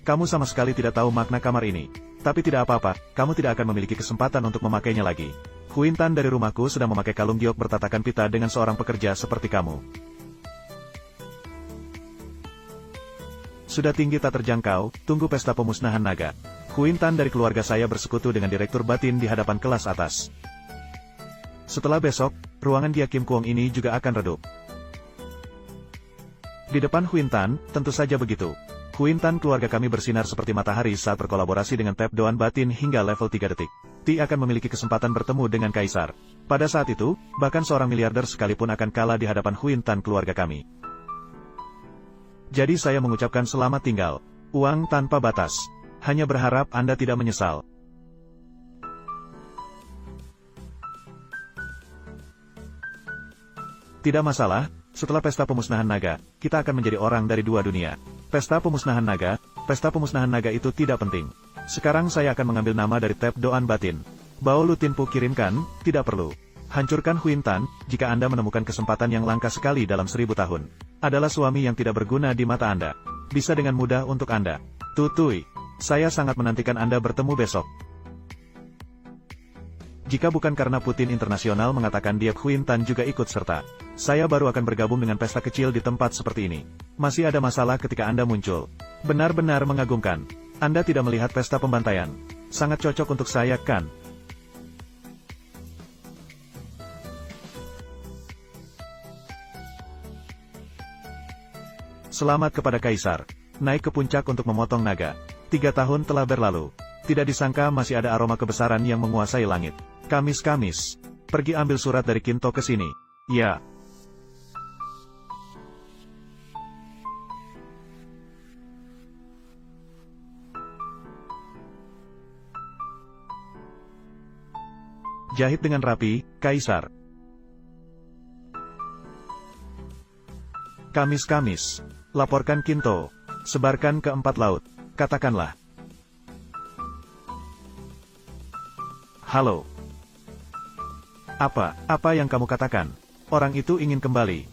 Kamu sama sekali tidak tahu makna kamar ini. Tapi tidak apa-apa, kamu tidak akan memiliki kesempatan untuk memakainya lagi. Huin Tan dari rumahku sedang memakai kalung giok bertatakan pita dengan seorang pekerja seperti kamu. Sudah tinggi tak terjangkau, tunggu pesta pemusnahan naga. Huin Tan dari keluarga saya bersekutu dengan direktur batin di hadapan kelas atas. Setelah besok, ruangan Gia Kim Kuong ini juga akan redup. Di depan Huin Tan, tentu saja begitu. Huin Tan keluarga kami bersinar seperti matahari saat berkolaborasi dengan Tap Doan Batin hingga level 3 detik. Ti akan memiliki kesempatan bertemu dengan Kaisar. Pada saat itu, bahkan seorang miliarder sekalipun akan kalah di hadapan Huin Tan keluarga kami. Jadi saya mengucapkan selamat tinggal. Uang tanpa batas. Hanya berharap Anda tidak menyesal. Tidak masalah, setelah pesta pemusnahan naga, kita akan menjadi orang dari dua dunia. Pesta pemusnahan naga itu tidak penting. Sekarang saya akan mengambil nama dari Tap Doan Batin. Bao Lu Tinpu kirimkan, tidak perlu. Hancurkan Huin Tan, jika Anda menemukan kesempatan yang langka sekali dalam 1000 tahun. Adalah suami yang tidak berguna di mata Anda. Bisa dengan mudah untuk Anda. Tutui. Saya sangat menantikan Anda bertemu besok. Jika bukan karena Putin Internasional mengatakan dia Huin Tan juga ikut serta, saya baru akan bergabung dengan pesta kecil di tempat seperti ini. Masih ada masalah ketika Anda muncul. Benar-benar mengagumkan. Anda tidak melihat pesta pembantaian. Sangat cocok untuk saya, kan? Selamat kepada Kaisar. Naik ke puncak untuk memotong naga. 3 tahun telah berlalu. Tidak disangka masih ada aroma kebesaran yang menguasai langit. Kamis. Pergi ambil surat dari Kinto ke sini. Ya. Jahit dengan rapi, Kaisar. Kamis. Laporkan Kinto. Sebarkan ke 4 laut. Katakanlah. Halo. Apa yang kamu katakan? Orang itu ingin kembali.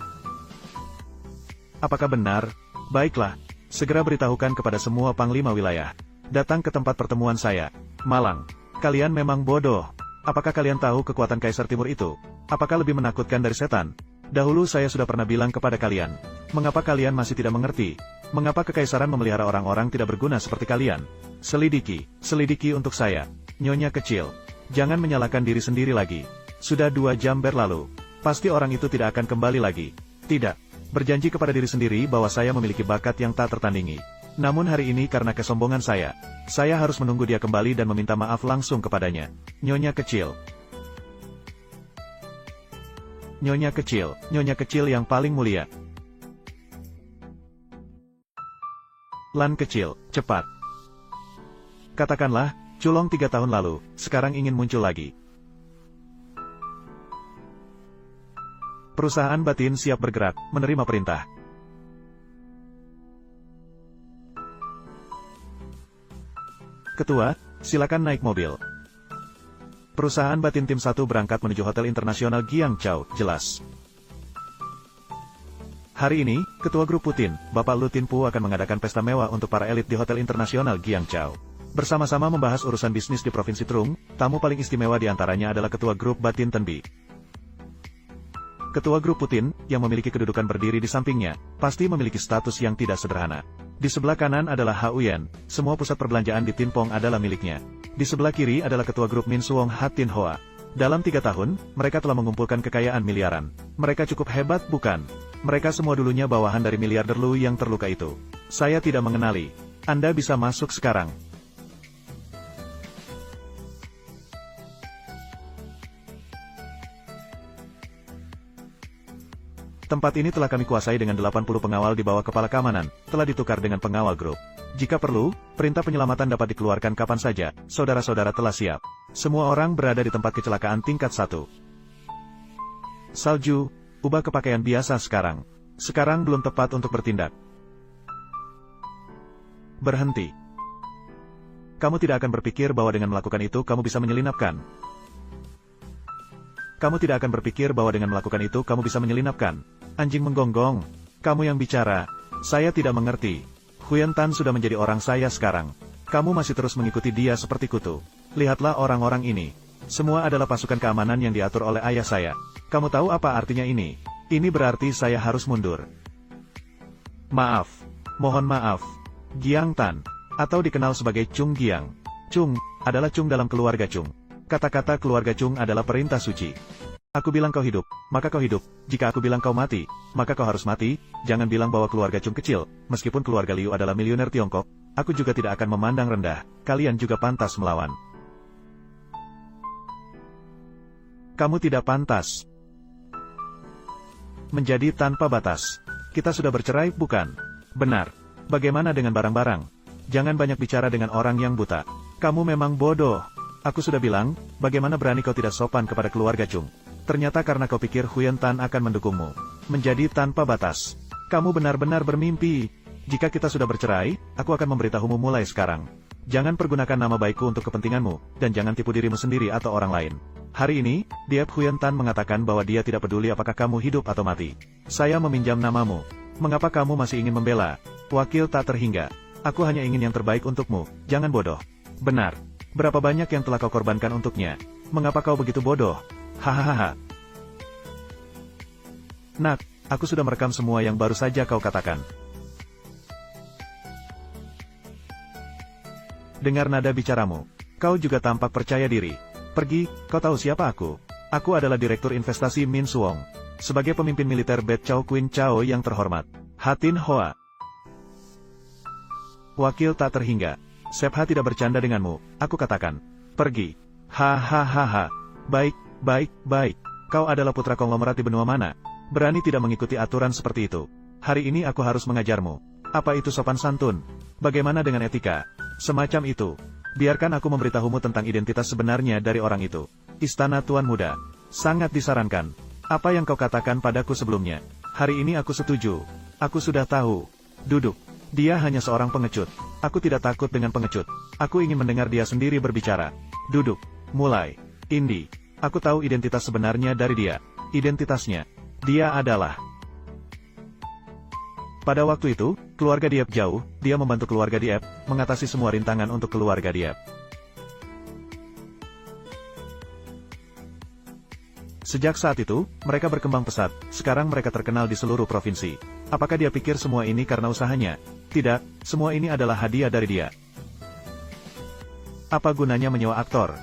Apakah benar? Baiklah. Segera beritahukan kepada semua panglima wilayah. Datang ke tempat pertemuan saya. Malang. Kalian memang bodoh. Apakah kalian tahu kekuatan Kaisar Timur itu? Apakah lebih menakutkan dari setan? Dahulu saya sudah pernah bilang kepada kalian. Mengapa kalian masih tidak mengerti? Mengapa kekaisaran memelihara orang-orang tidak berguna seperti kalian? Selidiki untuk saya. Nyonya kecil. Jangan menyalahkan diri sendiri lagi. Sudah 2 jam berlalu. Pasti orang itu tidak akan kembali lagi. Tidak. Berjanji kepada diri sendiri bahwa saya memiliki bakat yang tak tertandingi. Namun hari ini karena kesombongan saya harus menunggu dia kembali dan meminta maaf langsung kepadanya. Nyonya kecil yang paling mulia. Lan kecil, cepat. Katakanlah, Culong 3 tahun lalu, sekarang ingin muncul lagi. Perusahaan batin siap bergerak, menerima perintah. Ketua, silakan naik mobil. Perusahaan batin tim 1 berangkat menuju Hotel Internasional Giangchao, jelas. Hari ini, Ketua Grup Putin, Bapak Lu Tinpu akan mengadakan pesta mewah untuk para elit di Hotel Internasional Giangchao. Bersama-sama membahas urusan bisnis di Provinsi Trung, tamu paling istimewa di antaranya adalah Ketua Grup Batin Tenbi. Ketua Grup Putin, yang memiliki kedudukan berdiri di sampingnya, pasti memiliki status yang tidak sederhana. Di sebelah kanan adalah Hauyen, semua pusat perbelanjaan di Tinpong adalah miliknya. Di sebelah kiri adalah Ketua Grup Min Suong Hat Tin Hoa. Dalam 3 tahun, mereka telah mengumpulkan kekayaan miliaran. Mereka cukup hebat, bukan? Mereka semua dulunya bawahan dari miliarder Lu yang terluka itu. Saya tidak mengenali. Anda bisa masuk sekarang. Tempat ini telah kami kuasai dengan 80 pengawal di bawah kepala keamanan, telah ditukar dengan pengawal grup. Jika perlu, perintah penyelamatan dapat dikeluarkan kapan saja, saudara-saudara telah siap. Semua orang berada di tempat kecelakaan tingkat 1. Salju, ubah ke pakaian biasa sekarang. Sekarang belum tepat untuk bertindak. Berhenti. Kamu tidak akan berpikir bahwa dengan melakukan itu kamu bisa menyelinapkan. Kamu tidak akan berpikir bahwa dengan melakukan itu kamu bisa menyelinapkan. Anjing menggonggong. Kamu yang bicara. Saya tidak mengerti. Huyen Tan sudah menjadi orang saya sekarang. Kamu masih terus mengikuti dia seperti kutu. Lihatlah orang-orang ini. Semua adalah pasukan keamanan yang diatur oleh ayah saya. Kamu tahu apa artinya ini? Ini berarti saya harus mundur. Maaf. Mohon maaf. Giang Tan. Atau dikenal sebagai Chung Giang. Chung adalah Chung dalam keluarga Chung. Kata-kata keluarga Chung adalah perintah suci. Aku bilang kau hidup, maka kau hidup. Jika aku bilang kau mati, maka kau harus mati. Jangan bilang bahwa keluarga Chung kecil. Meskipun keluarga Liu adalah miliuner Tiongkok, aku juga tidak akan memandang rendah. Kalian juga pantas melawan. Kamu tidak pantas menjadi tanpa batas. Kita sudah bercerai, bukan? Benar. Bagaimana dengan barang-barang? Jangan banyak bicara dengan orang yang buta. Kamu memang bodoh. Aku sudah bilang, bagaimana berani kau tidak sopan kepada keluarga Chung? Ternyata karena kau pikir Huyen Tan akan mendukungmu. Menjadi tanpa batas. Kamu benar-benar bermimpi. Jika kita sudah bercerai, aku akan memberitahumu mulai sekarang. Jangan pergunakan nama baikku untuk kepentinganmu, dan jangan tipu dirimu sendiri atau orang lain. Hari ini, Diep Huyen Tan mengatakan bahwa dia tidak peduli apakah kamu hidup atau mati. Saya meminjam namamu. Mengapa kamu masih ingin membela? Wakil tak terhingga. Aku hanya ingin yang terbaik untukmu, jangan bodoh. Benar. Berapa banyak yang telah kau korbankan untuknya? Mengapa kau begitu bodoh? Hahaha. Nak, aku sudah merekam semua yang baru saja kau katakan. Dengar nada bicaramu. Kau juga tampak percaya diri. Pergi, kau tahu siapa aku? Aku adalah Direktur Investasi Min Suong. Sebagai pemimpin militer Bet Chow Queen Chow yang terhormat. Hatin Hoa. Wakil tak terhingga. Sepha tidak bercanda denganmu, aku katakan. Pergi. Hahaha. Baik. Kau adalah putra konglomerat di benua mana? Berani tidak mengikuti aturan seperti itu. Hari ini aku harus mengajarmu. Apa itu sopan santun? Bagaimana dengan etika? Semacam itu. Biarkan aku memberitahumu tentang identitas sebenarnya dari orang itu. Istana Tuan Muda. Sangat disarankan. Apa yang kau katakan padaku sebelumnya? Hari ini aku setuju. Aku sudah tahu. Duduk. Dia hanya seorang pengecut. Aku tidak takut dengan pengecut. Aku ingin mendengar dia sendiri berbicara. Duduk. Mulai. Indi. Aku tahu identitas sebenarnya dari dia. Identitasnya. Dia adalah. Pada waktu itu, keluarga Diep jauh, dia membantu keluarga Diep, mengatasi semua rintangan untuk keluarga Diep. Sejak saat itu, mereka berkembang pesat, sekarang mereka terkenal di seluruh provinsi. Apakah dia pikir semua ini karena usahanya? Tidak, semua ini adalah hadiah dari dia. Apa gunanya menyewa aktor?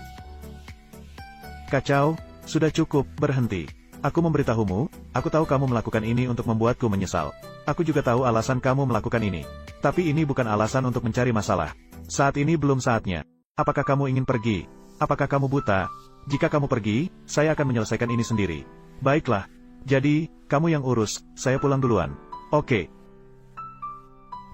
Kacau, sudah cukup, berhenti. Aku memberitahumu, aku tahu kamu melakukan ini untuk membuatku menyesal. Aku juga tahu alasan kamu melakukan ini. Tapi ini bukan alasan untuk mencari masalah. Saat ini belum saatnya. Apakah kamu ingin pergi? Apakah kamu buta? Jika kamu pergi, saya akan menyelesaikan ini sendiri. Baiklah. Jadi, kamu yang urus, saya pulang duluan. Oke.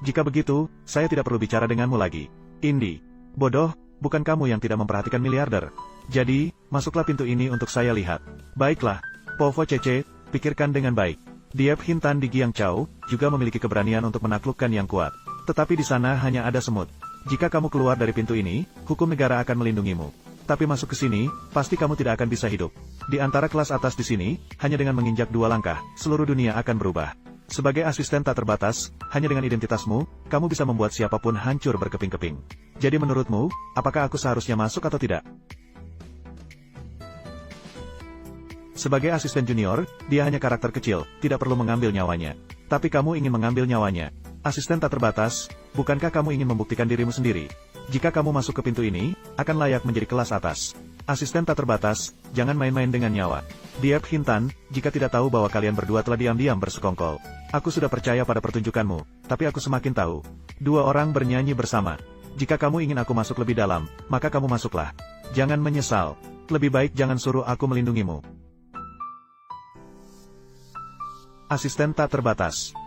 Jika begitu, saya tidak perlu bicara denganmu lagi. Indi. Bodoh, bukan kamu yang tidak memperhatikan miliarder. Jadi, masuklah pintu ini untuk saya lihat. Baiklah. Povo Cece, pikirkan dengan baik. Diep Hintan di Giangzhou juga memiliki keberanian untuk menaklukkan yang kuat. Tetapi di sana hanya ada semut. Jika kamu keluar dari pintu ini, hukum negara akan melindungimu. Tapi masuk ke sini, pasti kamu tidak akan bisa hidup. Di antara kelas atas di sini, hanya dengan menginjak 2 langkah, seluruh dunia akan berubah. Sebagai asisten tak terbatas, hanya dengan identitasmu, kamu bisa membuat siapapun hancur berkeping-keping. Jadi menurutmu, apakah aku seharusnya masuk atau tidak? Sebagai asisten junior, dia hanya karakter kecil, tidak perlu mengambil nyawanya. Tapi kamu ingin mengambil nyawanya. Asisten tak terbatas, bukankah kamu ingin membuktikan dirimu sendiri? Jika kamu masuk ke pintu ini, akan layak menjadi kelas atas. Asisten tak terbatas, jangan main-main dengan nyawa. Diep Hintan, jika tidak tahu bahwa kalian berdua telah diam-diam bersekongkol. Aku sudah percaya pada pertunjukanmu, tapi aku semakin tahu. 2 orang bernyanyi bersama. Jika kamu ingin aku masuk lebih dalam, maka kamu masuklah. Jangan menyesal. Lebih baik jangan suruh aku melindungimu. Asisten tak terbatas.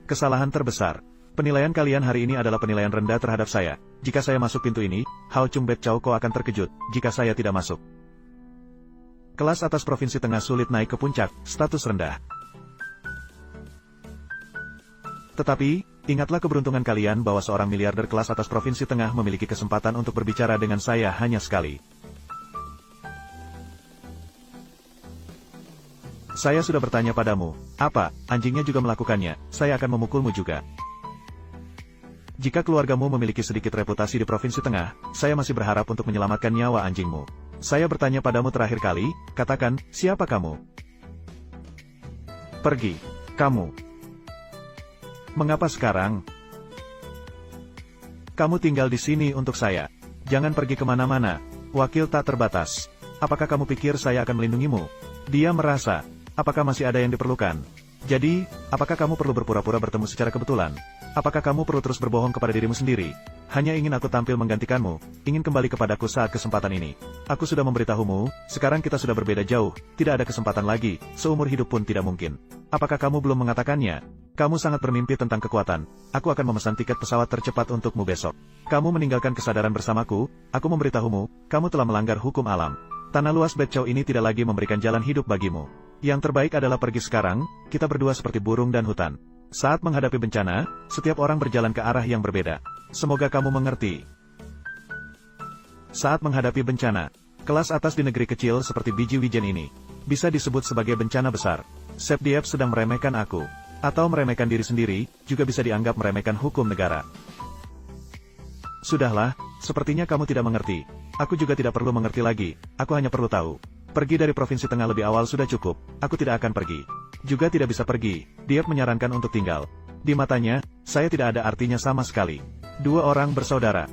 Kesalahan terbesar. Penilaian kalian hari ini adalah penilaian rendah terhadap saya. Jika saya masuk pintu ini, Hao Chung Bet Chow kau akan terkejut, jika saya tidak masuk. Kelas atas provinsi tengah sulit naik ke puncak, status rendah. Tetapi, ingatlah keberuntungan kalian bahwa seorang miliarder kelas atas provinsi tengah memiliki kesempatan untuk berbicara dengan saya hanya sekali. Saya sudah bertanya padamu, apa, anjingnya juga melakukannya, saya akan memukulmu juga. Jika keluargamu memiliki sedikit reputasi di Provinsi Tengah, saya masih berharap untuk menyelamatkan nyawa anjingmu. Saya bertanya padamu terakhir kali, katakan, siapa kamu? Pergi. Kamu. Mengapa sekarang? Kamu tinggal di sini untuk saya. Jangan pergi kemana-mana. Wakil tak terbatas. Apakah kamu pikir saya akan melindungimu? Dia merasa, apakah masih ada yang diperlukan? Jadi, apakah kamu perlu berpura-pura bertemu secara kebetulan? Apakah kamu perlu terus berbohong kepada dirimu sendiri? Hanya ingin aku tampil menggantikanmu, ingin kembali kepadaku saat kesempatan ini. Aku sudah memberitahumu, sekarang kita sudah berbeda jauh, tidak ada kesempatan lagi, seumur hidup pun tidak mungkin. Apakah kamu belum mengatakannya? Kamu sangat bermimpi tentang kekuatan. Aku akan memesan tiket pesawat tercepat untukmu besok. Kamu meninggalkan kesadaran bersamaku, aku memberitahumu, kamu telah melanggar hukum alam. Tanah luas Bet Chow ini tidak lagi memberikan jalan hidup bagimu. Yang terbaik adalah pergi sekarang, kita berdua seperti burung dan hutan. Saat menghadapi bencana, setiap orang berjalan ke arah yang berbeda. Semoga kamu mengerti. Saat menghadapi bencana, kelas atas di negeri kecil seperti biji wijen ini, bisa disebut sebagai bencana besar. Sep Diep sedang meremehkan aku. Atau meremehkan diri sendiri, juga bisa dianggap meremehkan hukum negara. Sudahlah, sepertinya kamu tidak mengerti. Aku juga tidak perlu mengerti lagi, aku hanya perlu tahu. Pergi dari Provinsi Tengah lebih awal sudah cukup, aku tidak akan pergi. Juga tidak bisa pergi, Diep menyarankan untuk tinggal. Di matanya, saya tidak ada artinya sama sekali. Dua orang bersaudara.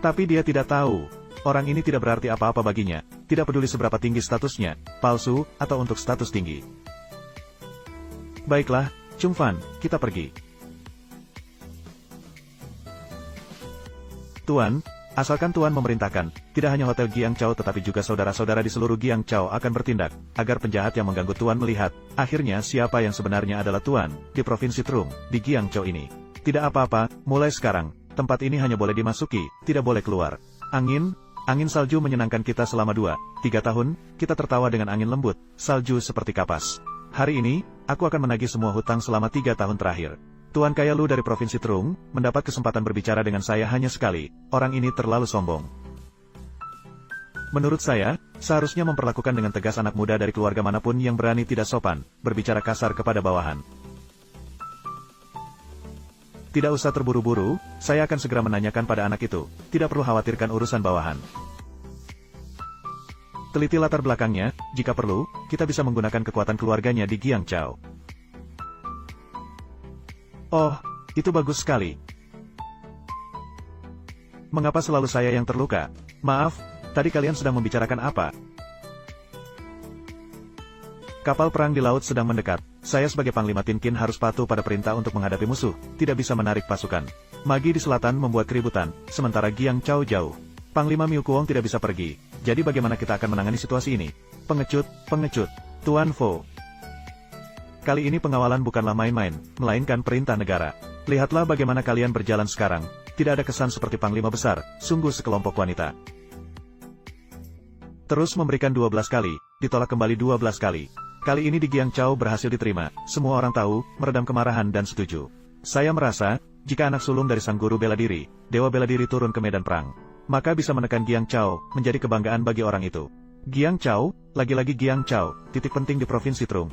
Tapi dia tidak tahu, orang ini tidak berarti apa-apa baginya, tidak peduli seberapa tinggi statusnya, palsu, atau untuk status tinggi. Baiklah, Chung Fan, kita pergi. Tuan, asalkan Tuan memerintahkan, tidak hanya Hotel Giang Chow tetapi juga saudara-saudara di seluruh Giang Chow akan bertindak, agar penjahat yang mengganggu Tuan melihat, akhirnya siapa yang sebenarnya adalah Tuan, di Provinsi Trung, di Giang Chow ini. Tidak apa-apa, mulai sekarang, tempat ini hanya boleh dimasuki, tidak boleh keluar. Angin salju menyenangkan kita selama 2-3 tahun, kita tertawa dengan angin lembut, salju seperti kapas. Hari ini, aku akan menagih semua hutang selama 3 tahun terakhir. Tuan Kaya Lu dari Provinsi Trung, mendapat kesempatan berbicara dengan saya hanya sekali, orang ini terlalu sombong. Menurut saya, seharusnya memperlakukan dengan tegas anak muda dari keluarga manapun yang berani tidak sopan, berbicara kasar kepada bawahan. Tidak usah terburu-buru, saya akan segera menanyakan pada anak itu, tidak perlu khawatirkan urusan bawahan. Teliti latar belakangnya, jika perlu, kita bisa menggunakan kekuatan keluarganya di Giang Chow. Oh, itu bagus sekali. Mengapa selalu saya yang terluka? Maaf, tadi kalian sedang membicarakan apa? Kapal perang di laut sedang mendekat. Saya sebagai Panglima Tinkin harus patuh pada perintah untuk menghadapi musuh, tidak bisa menarik pasukan. Magi di selatan membuat keributan, sementara Giang Chow jauh. Panglima Miu Kuong tidak bisa pergi, jadi bagaimana kita akan menangani situasi ini? Pengecut, Tuan Fo. Kali ini pengawalan bukanlah main-main, melainkan perintah negara. Lihatlah bagaimana kalian berjalan sekarang, tidak ada kesan seperti Panglima Besar, sungguh sekelompok wanita. Terus memberikan 12 kali, ditolak kembali 12 kali. Kali ini di Giang Chow berhasil diterima, semua orang tahu, meredam kemarahan dan setuju. Saya merasa, jika anak sulung dari sang guru bela diri, dewa bela diri turun ke medan perang, maka bisa menekan Giang Chow, menjadi kebanggaan bagi orang itu. Giang Chow, lagi-lagi Giang Chow, titik penting di Provinsi Trung.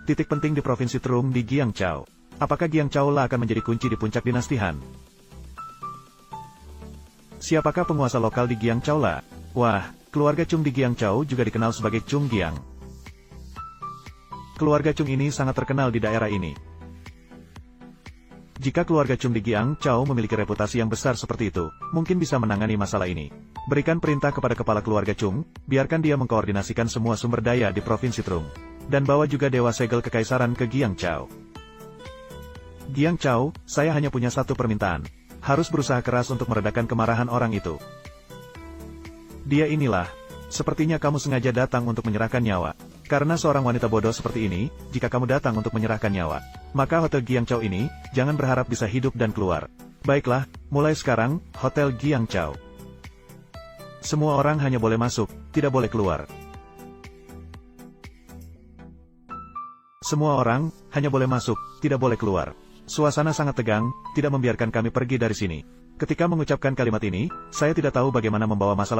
Titik penting di Provinsi Trung di Giang Chow. Apakah Giang Chow lah akan menjadi kunci di puncak dinasti Han? Siapakah penguasa lokal di Giang Chow lah? Wah, keluarga Chung di Giang Chow juga dikenal sebagai Chung Giang. Keluarga Chung ini sangat terkenal di daerah ini. Jika keluarga Chung di Giang Chow memiliki reputasi yang besar seperti itu, mungkin bisa menangani masalah ini. Berikan perintah kepada kepala keluarga Chung, biarkan dia mengkoordinasikan semua sumber daya di Provinsi Trung. Dan bawa juga Dewa Segel Kekaisaran ke Giang Chow. Giang Chow, saya hanya punya satu permintaan. Harus berusaha keras untuk meredakan kemarahan orang itu. Dia inilah. Sepertinya kamu sengaja datang untuk menyerahkan nyawa. Karena seorang wanita bodoh seperti ini, jika kamu datang untuk menyerahkan nyawa, maka Hotel Giang Chow ini, jangan berharap bisa hidup dan keluar. Baiklah, mulai sekarang, Hotel Giang Chow. Semua orang hanya boleh masuk, tidak boleh keluar. Semua orang, hanya boleh masuk, tidak boleh keluar. Suasana sangat tegang, tidak membiarkan kami pergi dari sini. Ketika mengucapkan kalimat ini, saya tidak tahu bagaimana membawa masalah